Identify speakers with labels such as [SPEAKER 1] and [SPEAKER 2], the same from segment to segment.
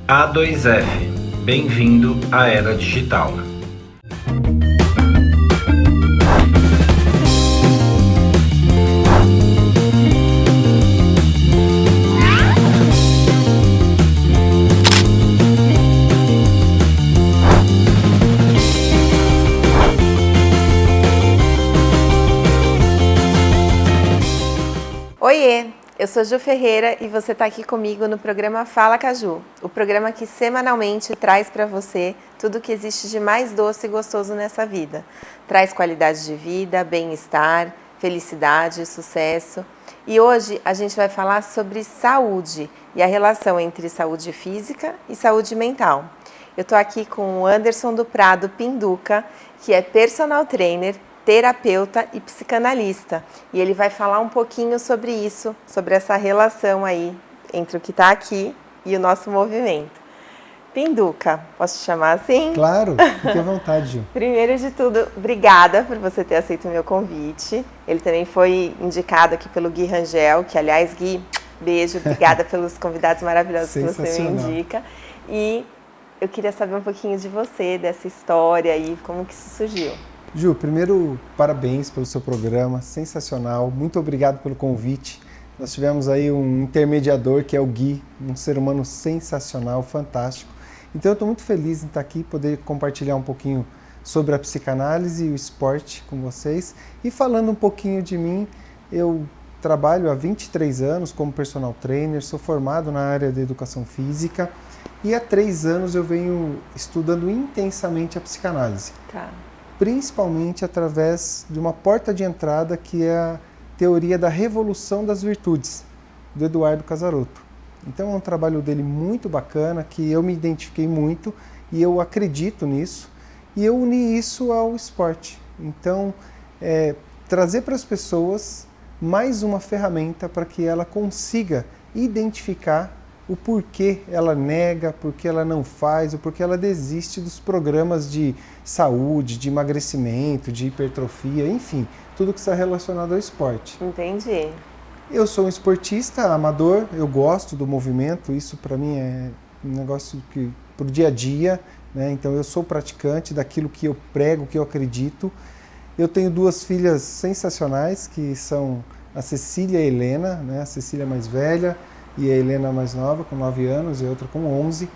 [SPEAKER 1] A2F, bem-vindo à era digital.
[SPEAKER 2] Oiê, eu sou Ju Ferreira e você está aqui comigo no programa Fala Caju, o programa que semanalmente traz para você tudo o que existe de mais doce e gostoso nessa vida. Traz qualidade de vida, bem-estar, felicidade, sucesso. E hoje a gente vai falar sobre saúde e a relação entre saúde física e saúde mental. Eu estou aqui com o Anderson do Prado Pinduca, que é personal trainer, terapeuta e psicanalista. E ele vai falar um pouquinho sobre isso, sobre essa relação aí entre o que está aqui e o nosso movimento. Pinduca, posso te chamar assim?
[SPEAKER 3] Claro, fique à vontade, Gil.
[SPEAKER 2] Primeiro de tudo, obrigada por você ter aceito o meu convite. Ele também foi indicado aqui pelo Gui Rangel, que aliás, Gui, beijo, obrigada pelos convidados maravilhosos que você me indica. E eu queria saber um pouquinho de você, dessa história aí, como que isso surgiu.
[SPEAKER 3] Ju, primeiro, parabéns pelo seu programa, sensacional, muito obrigado pelo convite. Nós tivemos aí um intermediador que é o Gui, um ser humano sensacional, fantástico. Então eu estou muito feliz em estar aqui, poder compartilhar um pouquinho sobre a psicanálise e o esporte com vocês. E falando um pouquinho de mim, eu trabalho há 23 anos como personal trainer, sou formado na área de educação física e há 3 anos eu venho estudando intensamente a psicanálise.
[SPEAKER 2] Tá.
[SPEAKER 3] Principalmente através de uma porta de entrada que é a teoria da revolução das virtudes, do Eduardo Casaroto. Então é um trabalho dele muito bacana, que eu me identifiquei muito e eu acredito nisso, e eu uni isso ao esporte. Então, trazer para as pessoas mais uma ferramenta para que ela consiga identificar o porquê ela nega, porquê ela não faz, o porquê ela desiste dos programas de saúde, de emagrecimento, de hipertrofia, enfim, tudo que está relacionado ao esporte.
[SPEAKER 2] Entendi.
[SPEAKER 3] Eu sou um esportista amador, eu gosto do movimento, isso para mim é um negócio que pro dia a dia, né? Então eu sou praticante daquilo que eu prego, que eu acredito. Eu tenho 2 filhas sensacionais, que são a Cecília e a Helena, né? A Cecília mais velha, e a Helena mais nova, com 9 anos, e a outra com 11.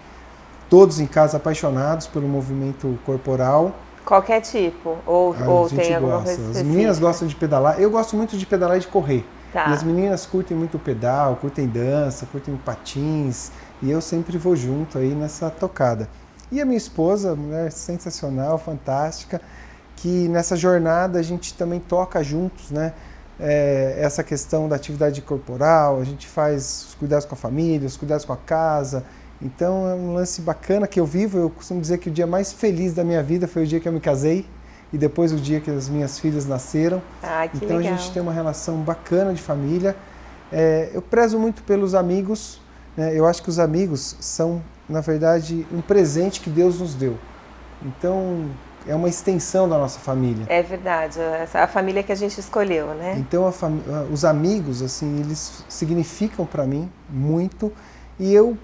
[SPEAKER 3] Todos em casa apaixonados pelo movimento corporal.
[SPEAKER 2] Qualquer tipo? Ou tem alguma coisa específica?
[SPEAKER 3] As meninas gostam de pedalar. Eu gosto muito de pedalar e de correr.
[SPEAKER 2] Tá.
[SPEAKER 3] E as meninas curtem muito pedal, curtem dança, curtem patins. E eu sempre vou junto aí nessa tocada. E a minha esposa, mulher sensacional, fantástica, que nessa jornada a gente também toca juntos, né? Essa questão da atividade corporal, a gente faz os cuidados com a família, os cuidados com a casa. Então é um lance bacana que eu vivo. Eu costumo dizer que o dia mais feliz da minha vida foi o dia que eu me casei e depois o dia que as minhas filhas nasceram.
[SPEAKER 2] Que
[SPEAKER 3] então
[SPEAKER 2] legal.
[SPEAKER 3] A gente tem uma relação bacana de família. Eu prezo muito pelos amigos, né? Eu acho que os amigos são, na verdade, um presente que Deus nos deu. Então é uma extensão da nossa família.
[SPEAKER 2] É verdade, a família que a gente escolheu, né?
[SPEAKER 3] Então os amigos, assim, eles significam para mim muito, e eu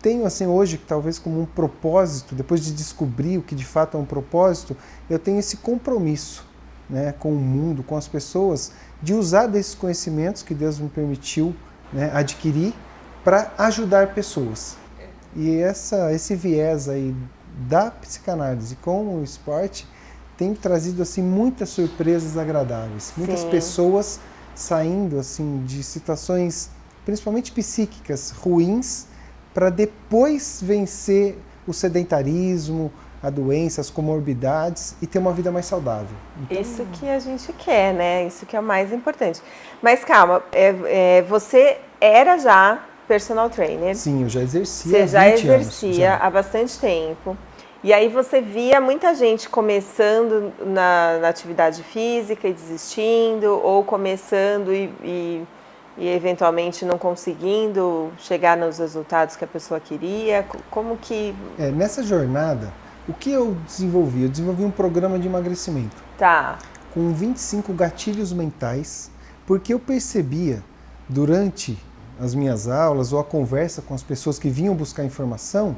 [SPEAKER 3] tenho, assim, hoje, talvez como um propósito, depois de descobrir o que de fato é um propósito, eu tenho esse compromisso, né, com o mundo, com as pessoas, de usar desses conhecimentos que Deus me permitiu, né, adquirir para ajudar pessoas. E esse viés aí da psicanálise com o esporte tem trazido assim muitas surpresas agradáveis. Muitas pessoas saindo assim de situações, principalmente psíquicas, ruins, para depois vencer o sedentarismo, a doença, as comorbidades e ter uma vida mais saudável.
[SPEAKER 2] Então, isso que a gente quer, né? Isso que é o mais importante. Mas calma, você era já personal trainer?
[SPEAKER 3] Sim, eu já exercia
[SPEAKER 2] Você já
[SPEAKER 3] 20
[SPEAKER 2] exercia
[SPEAKER 3] anos,
[SPEAKER 2] há bastante tempo. E aí você via muita gente começando na atividade física e desistindo, ou começando e eventualmente não conseguindo chegar nos resultados que a pessoa queria. Como que...
[SPEAKER 3] Nessa jornada, o que eu desenvolvi? Eu desenvolvi um programa de emagrecimento.
[SPEAKER 2] Tá.
[SPEAKER 3] Com 25 gatilhos mentais, porque eu percebia durante as minhas aulas ou a conversa com as pessoas que vinham buscar informação,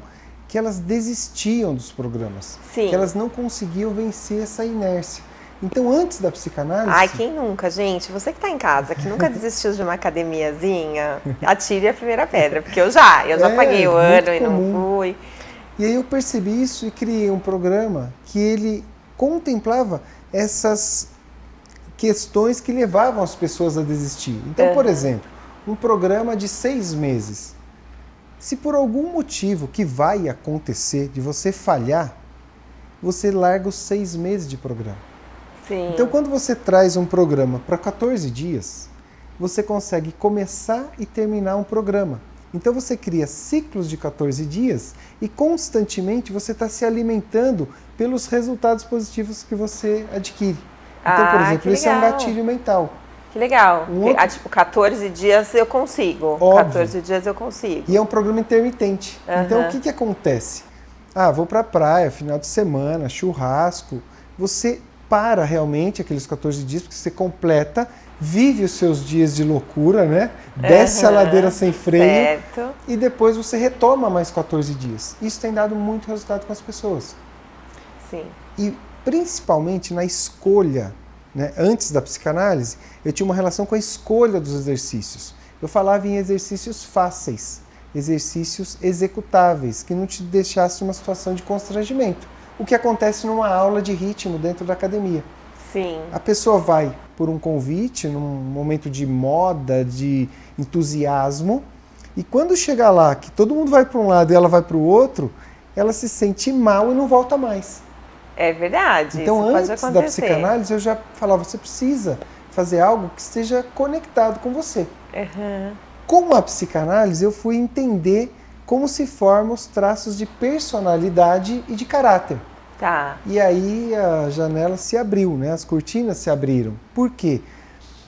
[SPEAKER 3] que elas desistiam dos programas,
[SPEAKER 2] Sim.
[SPEAKER 3] que elas não conseguiam vencer essa inércia. Então, antes da psicanálise...
[SPEAKER 2] Ai, quem nunca, gente? Você que está em casa, que nunca desistiu de uma academiazinha, atire a primeira pedra, porque eu já paguei o ano e não fui.
[SPEAKER 3] E aí eu percebi isso e criei um programa que ele contemplava essas questões que levavam as pessoas a desistir. Então, por exemplo, um programa de 6 meses. Se por algum motivo que vai acontecer de você falhar, você larga os 6 meses de programa.
[SPEAKER 2] Sim.
[SPEAKER 3] Então, quando você traz um programa para 14 dias, você consegue começar e terminar um programa. Então, você cria ciclos de 14 dias e constantemente você está se alimentando pelos resultados positivos que você adquire. Então, por exemplo, esse é um gatilho mental.
[SPEAKER 2] Que legal. Tipo, 14 dias eu consigo.
[SPEAKER 3] Óbvio.
[SPEAKER 2] 14 dias eu consigo.
[SPEAKER 3] E é um programa intermitente. Então, o que acontece? Vou para a praia, final de semana, churrasco. Você para realmente aqueles 14 dias, porque você completa, vive os seus dias de loucura, né? Desce a ladeira sem freio.
[SPEAKER 2] Certo.
[SPEAKER 3] E depois você retoma mais 14 dias. Isso tem dado muito resultado com as pessoas.
[SPEAKER 2] Sim.
[SPEAKER 3] E principalmente na escolha, né? Antes da psicanálise, eu tinha uma relação com a escolha dos exercícios. Eu falava em exercícios fáceis, exercícios executáveis, que não te deixassem numa situação de constrangimento. O que acontece numa aula de ritmo dentro da academia.
[SPEAKER 2] Sim.
[SPEAKER 3] A pessoa vai por um convite, num momento de moda, de entusiasmo, e quando chega lá, que todo mundo vai para um lado e ela vai para o outro, ela se sente mal e não volta mais.
[SPEAKER 2] É verdade.
[SPEAKER 3] Então,
[SPEAKER 2] isso
[SPEAKER 3] antes
[SPEAKER 2] pode
[SPEAKER 3] da
[SPEAKER 2] acontecer.
[SPEAKER 3] psicanálise, eu já falava, você precisa fazer algo que esteja conectado com você. Com a psicanálise, eu fui entender como se formam os traços de personalidade e de caráter.
[SPEAKER 2] Tá.
[SPEAKER 3] E aí a janela se abriu, né? As cortinas se abriram. Por quê?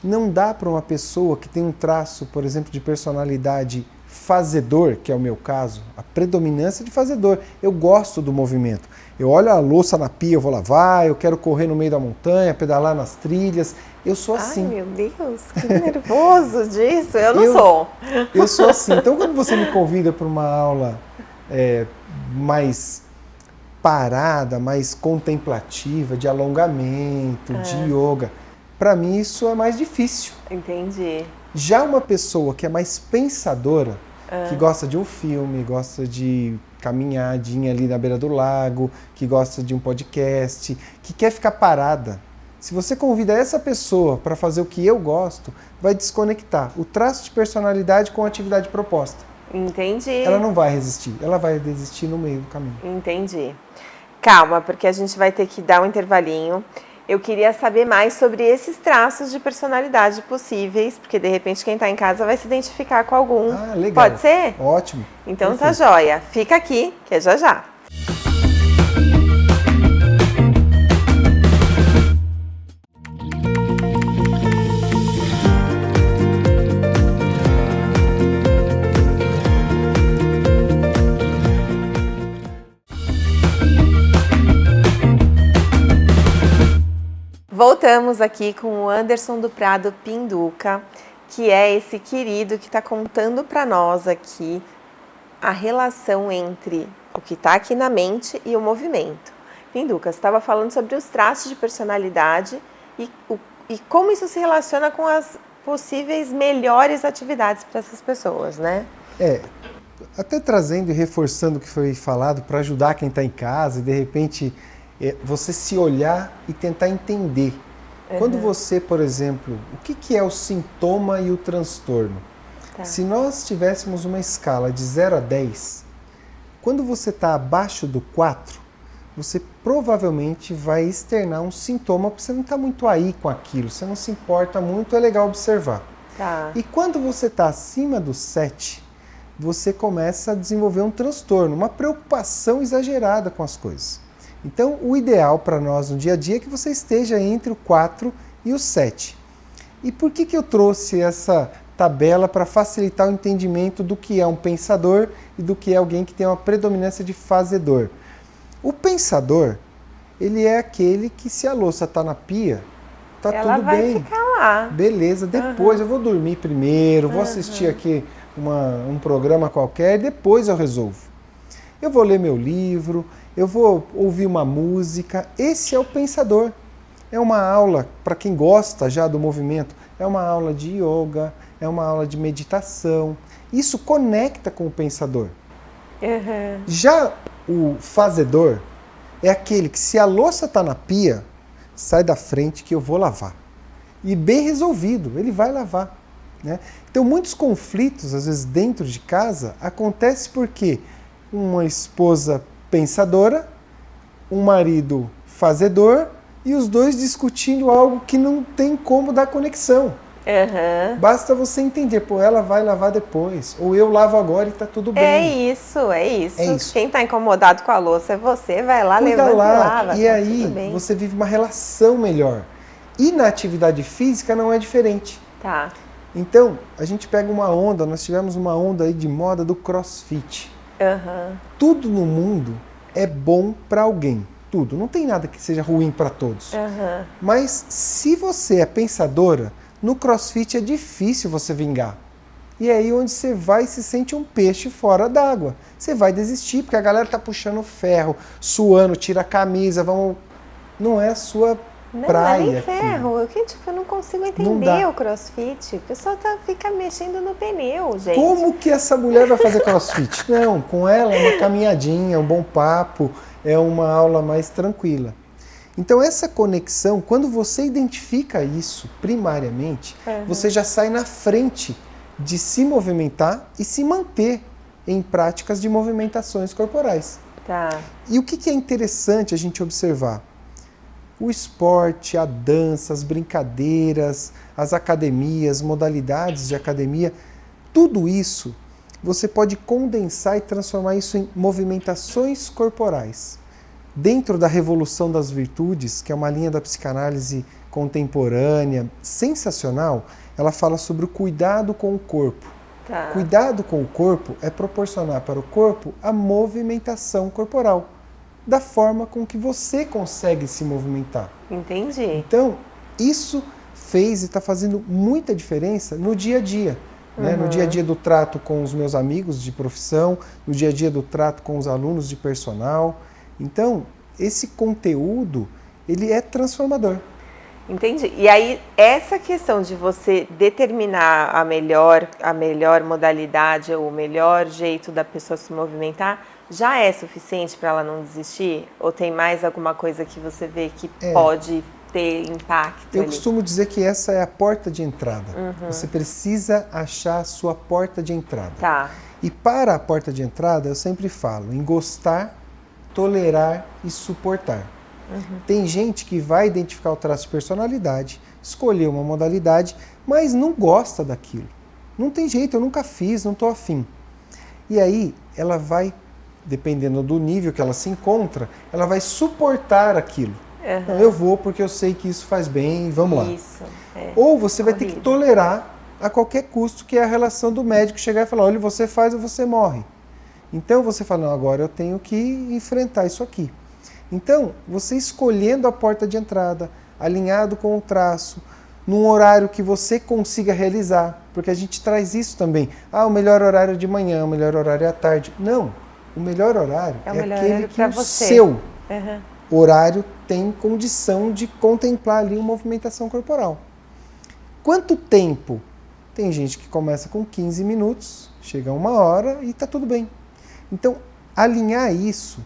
[SPEAKER 3] Não dá para uma pessoa que tem um traço, por exemplo, de personalidade fazedor, que é o meu caso, a predominância de fazedor. Eu gosto do movimento. Eu olho a louça na pia, eu vou lavar, eu quero correr no meio da montanha, pedalar nas trilhas. Eu sou assim.
[SPEAKER 2] Ai, meu Deus, que nervoso disso. Eu não sou.
[SPEAKER 3] Eu sou assim. Então, quando você me convida para uma aula mais parada, mais contemplativa, de alongamento, de yoga, para mim isso é mais difícil.
[SPEAKER 2] Entendi.
[SPEAKER 3] Já uma pessoa que é mais pensadora, que gosta de um filme, gosta de caminhadinha ali na beira do lago, que gosta de um podcast, que quer ficar parada. Se você convida essa pessoa para fazer o que eu gosto, vai desconectar o traço de personalidade com a atividade proposta.
[SPEAKER 2] Entendi.
[SPEAKER 3] Ela não vai resistir, ela vai desistir no meio do caminho.
[SPEAKER 2] Entendi. Calma, porque a gente vai ter que dar um intervalinho. Eu queria saber mais sobre esses traços de personalidade possíveis, porque de repente quem está em casa vai se identificar com algum.
[SPEAKER 3] Ah, legal.
[SPEAKER 2] Pode ser?
[SPEAKER 3] Ótimo.
[SPEAKER 2] Então
[SPEAKER 3] Perfeito.
[SPEAKER 2] tá joia. Fica aqui, que é já já. Voltamos aqui com o Anderson do Prado Pinduca, que é esse querido que está contando para nós aqui a relação entre o que está aqui na mente e o movimento. Pinduca, você estava falando sobre os traços de personalidade e como isso se relaciona com as possíveis melhores atividades para essas pessoas, né?
[SPEAKER 3] Até trazendo e reforçando o que foi falado para ajudar quem está em casa e de repente você se olhar e tentar entender. Quando você, por exemplo, o que é o sintoma e o transtorno? Tá. Se nós tivéssemos uma escala de 0 a 10, quando você está abaixo do 4, você provavelmente vai externar um sintoma, porque você não está muito aí com aquilo, você não se importa muito, é legal observar.
[SPEAKER 2] Tá.
[SPEAKER 3] E quando você está acima do 7, você começa a desenvolver um transtorno, uma preocupação exagerada com as coisas. Então, o ideal para nós no dia a dia é que você esteja entre o 4 e o 7. E por que eu trouxe essa tabela para facilitar o entendimento do que é um pensador e do que é alguém que tem uma predominância de fazedor? O pensador, ele é aquele que, se a louça está na pia, está tudo bem.
[SPEAKER 2] Ela vai ficar lá.
[SPEAKER 3] Beleza, depois eu vou dormir primeiro, vou assistir aqui um programa qualquer e depois eu resolvo. Eu vou ler meu livro, eu vou ouvir uma música. Esse é o pensador. É uma aula, para quem gosta já do movimento, é uma aula de yoga, é uma aula de meditação. Isso conecta com o pensador.
[SPEAKER 2] Uhum.
[SPEAKER 3] Já o fazedor é aquele que, se a louça está na pia, sai da frente que eu vou lavar. E bem resolvido, ele vai lavar. Né? Então, muitos conflitos, às vezes, dentro de casa, acontecem porque uma esposa pensadora, um marido fazedor e os dois discutindo algo que não tem como dar conexão.
[SPEAKER 2] Uhum.
[SPEAKER 3] Basta você entender, pô, ela vai lavar depois, ou eu lavo agora e tá tudo bem.
[SPEAKER 2] É isso. Quem tá incomodado com a louça é você, vai lá,
[SPEAKER 3] Cuida
[SPEAKER 2] levanta
[SPEAKER 3] lá,
[SPEAKER 2] e lava.
[SPEAKER 3] e
[SPEAKER 2] tá
[SPEAKER 3] aí
[SPEAKER 2] tudo bem.
[SPEAKER 3] você vive uma relação melhor. E na atividade física não é diferente.
[SPEAKER 2] Tá.
[SPEAKER 3] Então, a gente pega uma onda, nós tivemos uma onda aí de moda do CrossFit.
[SPEAKER 2] Uhum.
[SPEAKER 3] Tudo no mundo é bom para alguém. Tudo. Não tem nada que seja ruim para todos.
[SPEAKER 2] Uhum.
[SPEAKER 3] Mas se você é pensadora, no CrossFit é difícil você vingar. E é aí onde você vai e se sente um peixe fora d'água. Você vai desistir, porque a galera tá puxando ferro, suando, tira a camisa, vamos... Não é a sua praia.
[SPEAKER 2] Não é nem
[SPEAKER 3] aquilo.
[SPEAKER 2] ferro. Eu não consigo entender o CrossFit. O pessoal fica mexendo no pneu, gente.
[SPEAKER 3] Como que essa mulher vai fazer CrossFit? Não, com ela é uma caminhadinha, um bom papo, é uma aula mais tranquila. Então essa conexão, quando você identifica isso primariamente, você já sai na frente de se movimentar e se manter em práticas de movimentações corporais.
[SPEAKER 2] Tá.
[SPEAKER 3] E o que é interessante a gente observar? O esporte, a dança, as brincadeiras, as academias, modalidades de academia, tudo isso você pode condensar e transformar isso em movimentações corporais. Dentro da Revolução das Virtudes, que é uma linha da psicanálise contemporânea, sensacional, ela fala sobre o cuidado com o corpo.
[SPEAKER 2] Tá.
[SPEAKER 3] Cuidado com o corpo é proporcionar para o corpo a movimentação corporal, da forma com que você consegue se movimentar.
[SPEAKER 2] Entendi.
[SPEAKER 3] Então, isso fez e está fazendo muita diferença no dia a dia. Né? No dia a dia do trato com os meus amigos de profissão, no dia a dia do trato com os alunos de personal. Então, esse conteúdo, ele é transformador.
[SPEAKER 2] Entendi. E aí, essa questão de você determinar a melhor modalidade ou o melhor jeito da pessoa se movimentar, já é suficiente para ela não desistir? Ou tem mais alguma coisa que você vê que pode ter impacto?
[SPEAKER 3] Eu costumo dizer que essa é a porta de entrada. Você precisa achar a sua porta de entrada.
[SPEAKER 2] Tá.
[SPEAKER 3] E para a porta de entrada, eu sempre falo em gostar, tolerar e suportar. Tem gente que vai identificar o traço de personalidade, escolher uma modalidade, mas não gosta daquilo. Não tem jeito, eu nunca fiz, não estou afim. E aí ela vai, dependendo do nível que ela se encontra, ela vai suportar aquilo. Então, eu vou porque eu sei que isso faz bem, vamos lá.
[SPEAKER 2] Isso.
[SPEAKER 3] Ou você vai ter que tolerar a qualquer custo, que é a relação do médico chegar e falar, olha, você faz ou você morre. Então você fala, não, agora eu tenho que enfrentar isso aqui. Então, você escolhendo a porta de entrada, alinhado com o traço, num horário que você consiga realizar, porque a gente traz isso também. O melhor horário é de manhã, o melhor horário é à tarde. Não, o melhor horário é aquele que o seu horário tem condição de contemplar ali uma movimentação corporal. Quanto tempo? Tem gente que começa com 15 minutos, chega a 1 hora e está tudo bem. Então, alinhar isso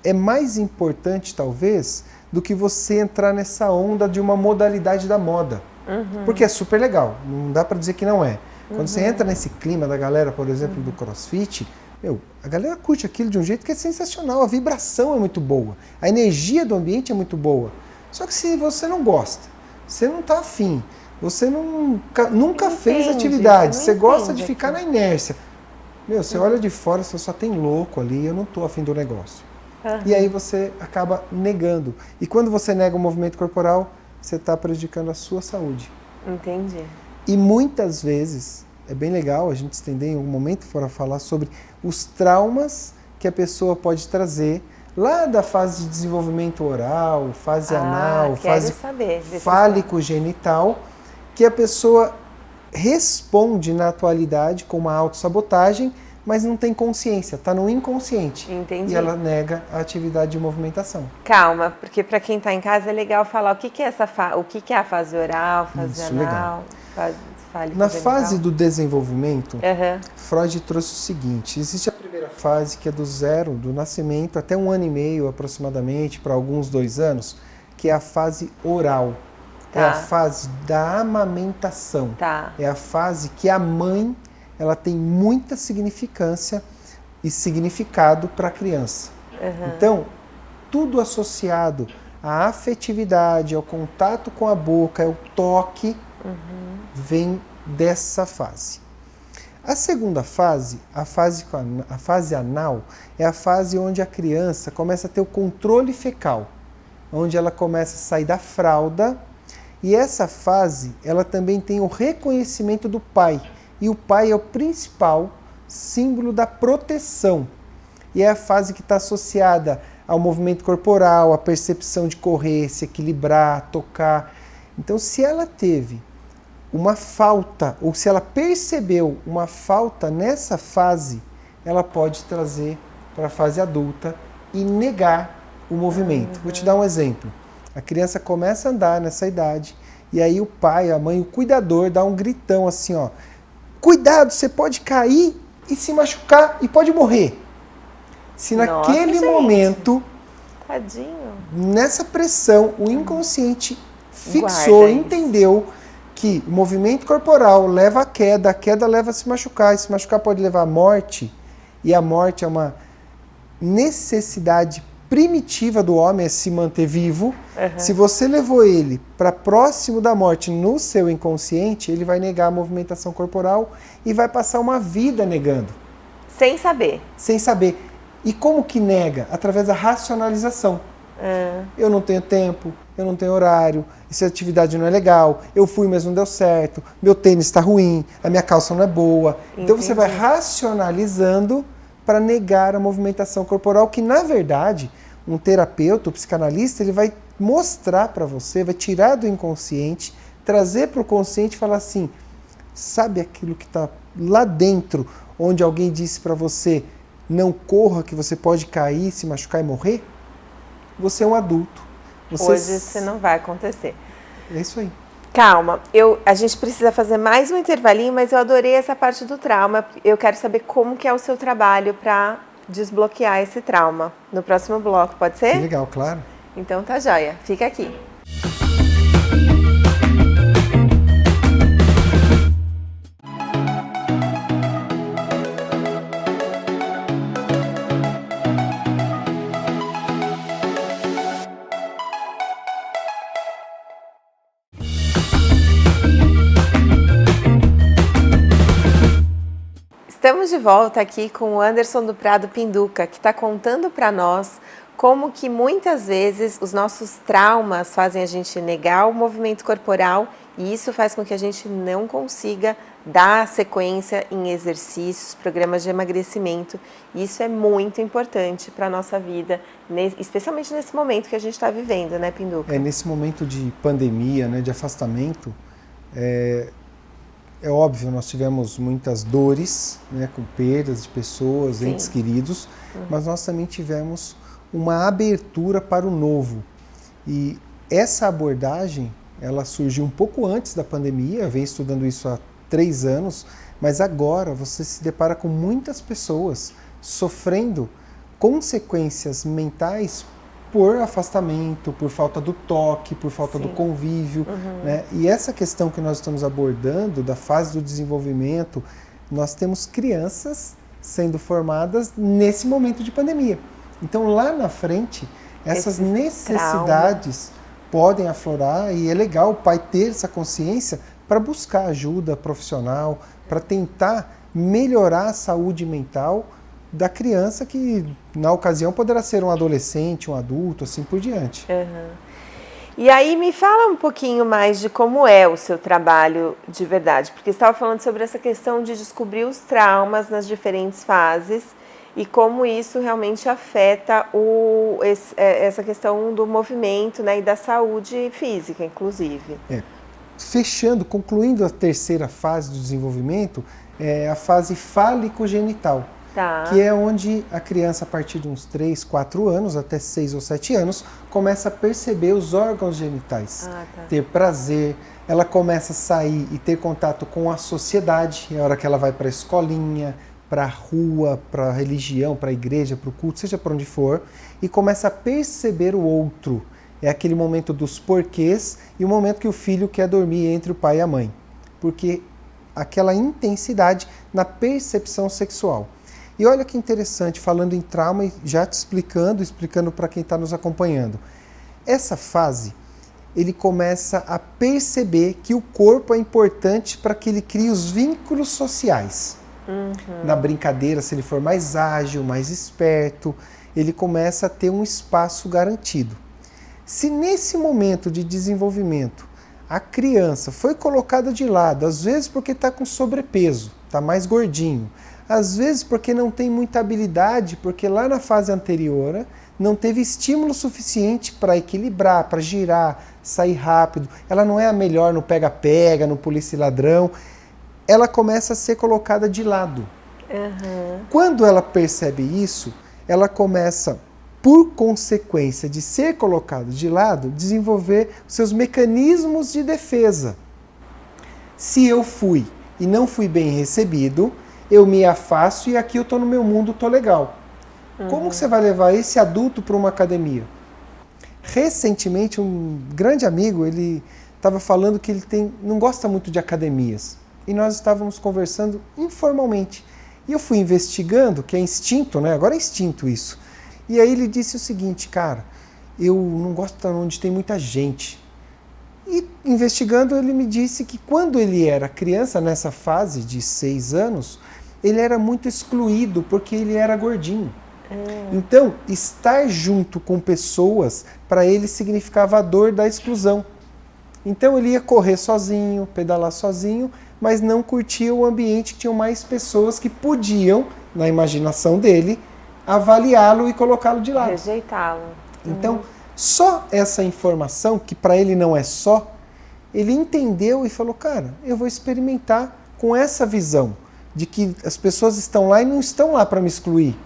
[SPEAKER 3] é mais importante, talvez, do que você entrar nessa onda de uma modalidade da moda. Porque é super legal, não dá para dizer que não é. Quando você entra nesse clima da galera, por exemplo, do CrossFit, a galera curte aquilo de um jeito que é sensacional, a vibração é muito boa, a energia do ambiente é muito boa. Só que se você não gosta, você não está afim, você nunca fez atividade, você gosta de ficar na inércia, você olha de fora, você só tem louco ali, eu não estou afim do negócio. E aí você acaba negando. E quando você nega o movimento corporal, você está prejudicando a sua saúde.
[SPEAKER 2] Entendi.
[SPEAKER 3] E muitas vezes, é bem legal a gente estender em algum momento para falar sobre os traumas que a pessoa pode trazer lá da fase de desenvolvimento oral, fase anal, fase fálico-genital, que a pessoa responde na atualidade com uma autossabotagem, mas não tem consciência, está no inconsciente.
[SPEAKER 2] Entendi.
[SPEAKER 3] E ela nega a atividade de movimentação.
[SPEAKER 2] Calma, porque para quem está em casa é legal falar o que é o que é a fase oral, fase
[SPEAKER 3] Isso,
[SPEAKER 2] anal,
[SPEAKER 3] Na fase do desenvolvimento,
[SPEAKER 2] Uhum.
[SPEAKER 3] Freud trouxe o seguinte: existe a primeira fase, que é do zero, do nascimento, até 1 ano e meio aproximadamente, para alguns 2 anos, que é a fase oral.
[SPEAKER 2] Tá.
[SPEAKER 3] É a fase da amamentação.
[SPEAKER 2] Tá.
[SPEAKER 3] É a fase que a mãe ela tem muita significância e significado para a criança.
[SPEAKER 2] Uhum.
[SPEAKER 3] Então, tudo associado à afetividade, ao contato com a boca, ao toque, vem dessa fase. A segunda fase, a fase anal, é a fase onde a criança começa a ter o controle fecal, onde ela começa a sair da fralda, e essa fase ela também tem o reconhecimento do pai, e o pai é o principal símbolo da proteção, e é a fase que está associada ao movimento corporal, à percepção de correr, se equilibrar, tocar. Então, se ela teve uma falta, ou se ela percebeu uma falta nessa fase, ela pode trazer para a fase adulta e negar o movimento. Vou te dar um exemplo. A criança começa a andar nessa idade, e aí o pai, a mãe, o cuidador dá um gritão assim, ó: cuidado, você pode cair e se machucar e pode morrer. Se naquele
[SPEAKER 2] Nossa,
[SPEAKER 3] momento,
[SPEAKER 2] tadinho,
[SPEAKER 3] nessa pressão, o inconsciente fixou,
[SPEAKER 2] Guarda isso.
[SPEAKER 3] entendeu que o movimento corporal leva à queda, a queda leva a se machucar, e se machucar pode levar à morte, e a morte é uma necessidade primitiva do homem, é se manter vivo. Se você levou ele para próximo da morte no seu inconsciente, ele vai negar a movimentação corporal e vai passar uma vida negando.
[SPEAKER 2] sem saber.
[SPEAKER 3] Sem saber. E como que nega? Através da racionalização. Eu não tenho tempo, eu não tenho horário, essa atividade não é legal, eu fui, mas não deu certo, meu tênis está ruim, a minha calça não é boa. Então você vai racionalizando para negar a movimentação corporal, que na verdade um terapeuta, um psicanalista, ele vai mostrar para você, vai tirar do inconsciente, trazer para o consciente e falar assim: sabe aquilo que está lá dentro, onde alguém disse para você: não corra que você pode cair, se machucar e morrer? Você é um adulto.
[SPEAKER 2] Hoje isso não vai acontecer.
[SPEAKER 3] É isso aí.
[SPEAKER 2] Calma, a gente precisa fazer mais um intervalinho, mas eu adorei essa parte do trauma. Eu quero saber como que é o seu trabalho para desbloquear esse trauma. No próximo bloco, pode ser?
[SPEAKER 3] Que legal, claro.
[SPEAKER 2] Então tá joia, fica aqui. Estamos de volta aqui com o Anderson do Prado Pinduca, que está contando para nós como que muitas vezes os nossos traumas fazem a gente negar o movimento corporal, e isso faz com que a gente não consiga dar sequência em exercícios, programas de emagrecimento. E isso é muito importante para a nossa vida, especialmente nesse momento que a gente está vivendo, né, Pinduca?
[SPEAKER 3] Nesse momento de pandemia, né, de afastamento, é óbvio, nós tivemos muitas dores, né, com perdas de pessoas,
[SPEAKER 2] Sim.
[SPEAKER 3] entes queridos, mas nós também tivemos uma abertura para o novo. E essa abordagem, ela surgiu um pouco antes da pandemia, eu venho estudando isso há 3 anos, mas agora você se depara com muitas pessoas sofrendo consequências mentais por afastamento, por falta do toque, por falta do convívio, né? E essa questão que nós estamos abordando, da fase do desenvolvimento, nós temos crianças sendo formadas nesse momento de pandemia. Então, lá na frente, essas necessidades podem aflorar, e é legal o pai ter essa consciência para buscar ajuda profissional, para tentar melhorar a saúde mental da criança, que na ocasião poderá ser um adolescente, um adulto, assim por diante.
[SPEAKER 2] E aí me fala um pouquinho mais de como é o seu trabalho de verdade, porque você estava falando sobre essa questão de descobrir os traumas nas diferentes fases e como isso realmente afeta essa questão do movimento, né, e da saúde física, inclusive.
[SPEAKER 3] fechando, concluindo a terceira fase do desenvolvimento, é a fase fálico-genital, que é onde a criança, a partir de uns 3, 4 anos, até 6 ou 7 anos, começa a perceber os órgãos genitais, ter prazer, ela começa a sair e ter contato com a sociedade, é a hora que ela vai para a escolinha, para a rua, para a religião, para a igreja, para o culto, seja para onde for, e começa a perceber o outro. É aquele momento dos porquês e o momento que o filho quer dormir entre o pai e a mãe. Porque aquela intensidade na percepção sexual. E olha que interessante, falando em trauma e já te explicando para quem está nos acompanhando. Essa fase, ele começa a perceber que o corpo é importante para que ele crie os vínculos sociais. Na brincadeira, se ele for mais ágil, mais esperto, ele começa a ter um espaço garantido. Se nesse momento de desenvolvimento a criança foi colocada de lado, às vezes porque está com sobrepeso, está mais gordinho, às vezes porque não tem muita habilidade, porque lá na fase anterior não teve estímulo suficiente para equilibrar, para girar, sair rápido, ela não é a melhor no pega-pega, no polícia e ladrão, ela começa a ser colocada de lado. Quando ela percebe isso, ela começa, por consequência de ser colocado de lado, desenvolver seus mecanismos de defesa. Se eu fui e não fui bem recebido, eu me afasto e aqui eu estou no meu mundo, estou legal. Como que você vai levar esse adulto para uma academia? Recentemente, um grande amigo, ele estava falando que ele não gosta muito de academias. E nós estávamos conversando informalmente. E eu fui investigando, que é instinto, né? Agora é instinto isso. E aí ele disse o seguinte, cara, eu não gosto de onde tem muita gente. E investigando, ele me disse que quando ele era criança, nessa fase de 6 anos, ele era muito excluído porque ele era gordinho. Então, estar junto com pessoas, para ele significava a dor da exclusão. Então ele ia correr sozinho, pedalar sozinho, mas não curtia o ambiente que tinham mais pessoas que podiam, na imaginação dele, avaliá-lo e colocá-lo de lado.
[SPEAKER 2] Rejeitá-lo.
[SPEAKER 3] Então, só essa informação, que para ele não é só, ele entendeu e falou, cara, eu vou experimentar com essa visão de que as pessoas estão lá e não estão lá para me excluir.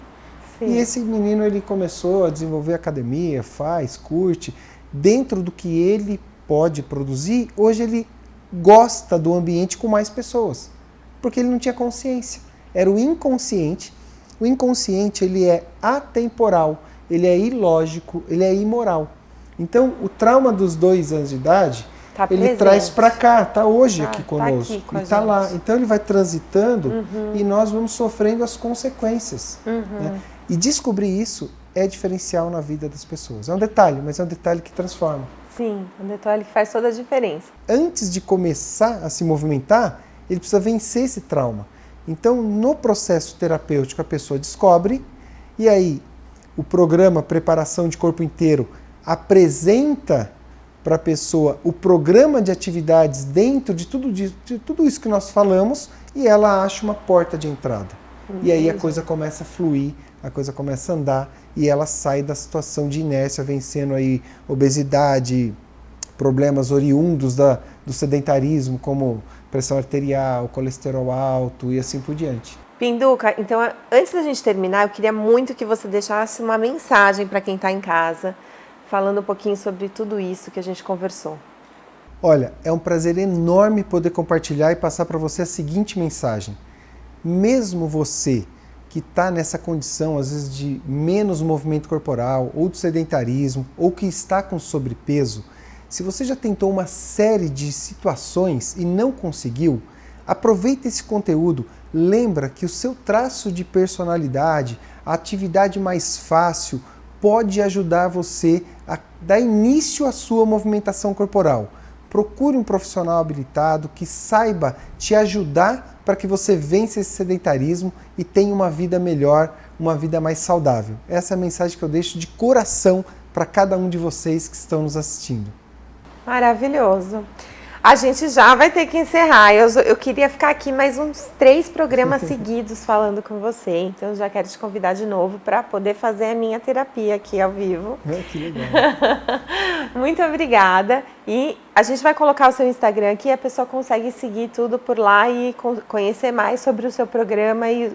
[SPEAKER 3] Sim. E esse menino, ele começou a desenvolver academia, faz, curte, dentro do que ele pode produzir, hoje ele gosta do ambiente com mais pessoas, porque ele não tinha consciência. Era o inconsciente. O inconsciente, ele é atemporal, ele é ilógico, ele é imoral. Então, o trauma dos 2 anos de idade, ele presente. Traz para cá, está hoje aqui conosco, aqui com e está lá. Então, ele vai transitando e nós vamos sofrendo as consequências. Né? E descobrir isso é diferencial na vida das pessoas. É um detalhe, mas é um detalhe que transforma.
[SPEAKER 2] Sim, um detalhe que faz toda a diferença.
[SPEAKER 3] Antes de começar a se movimentar, ele precisa vencer esse trauma. Então, no processo terapêutico, a pessoa descobre, e aí o programa Preparação de Corpo Inteiro apresenta para a pessoa o programa de atividades dentro de tudo isso que nós falamos, e ela acha uma porta de entrada. E aí a coisa começa a fluir, a coisa começa a andar, e ela sai da situação de inércia, vencendo aí obesidade, problemas oriundos do sedentarismo, como pressão arterial, colesterol alto e assim por diante.
[SPEAKER 2] Pinduca, então antes da gente terminar, eu queria muito que você deixasse uma mensagem para quem está em casa, falando um pouquinho sobre tudo isso que a gente conversou.
[SPEAKER 3] Olha, é um prazer enorme poder compartilhar e passar para você a seguinte mensagem. Mesmo você que está nessa condição, às vezes, de menos movimento corporal, ou de sedentarismo, ou que está com sobrepeso, se você já tentou uma série de situações e não conseguiu, aproveita esse conteúdo, lembra que o seu traço de personalidade, a atividade mais fácil, pode ajudar você a dar início à sua movimentação corporal. Procure um profissional habilitado que saiba te ajudar para que você vença esse sedentarismo e tenha uma vida melhor, uma vida mais saudável. Essa é a mensagem que eu deixo de coração para cada um de vocês que estão nos assistindo.
[SPEAKER 2] Maravilhoso. A gente já vai ter que encerrar. Eu queria ficar aqui mais uns 3 programas seguidos falando com você. Então, já quero te convidar de novo para poder fazer a minha terapia aqui ao vivo.
[SPEAKER 3] Que legal.
[SPEAKER 2] Muito obrigada. E a gente vai colocar o seu Instagram aqui. A pessoa consegue seguir tudo por lá e conhecer mais sobre o seu programa e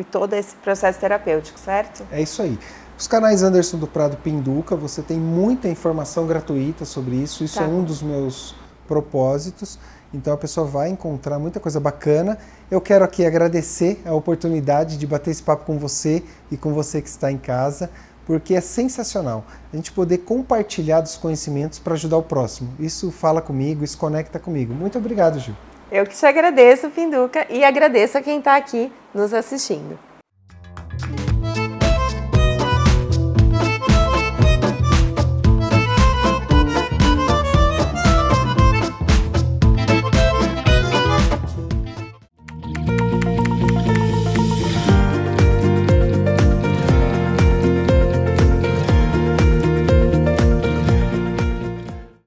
[SPEAKER 2] todo esse processo terapêutico, certo?
[SPEAKER 3] É isso aí. Os canais Anderson do Prado Pinduca, você tem muita informação gratuita sobre isso. Isso é um dos meus propósitos, então a pessoa vai encontrar muita coisa bacana. Eu quero aqui agradecer a oportunidade de bater esse papo com você e com você que está em casa, porque é sensacional a gente poder compartilhar dos conhecimentos para ajudar o próximo. Isso fala comigo, isso conecta comigo. Muito obrigado, Gil.
[SPEAKER 2] Eu que te agradeço, Pinduca, e agradeço a quem está aqui nos assistindo.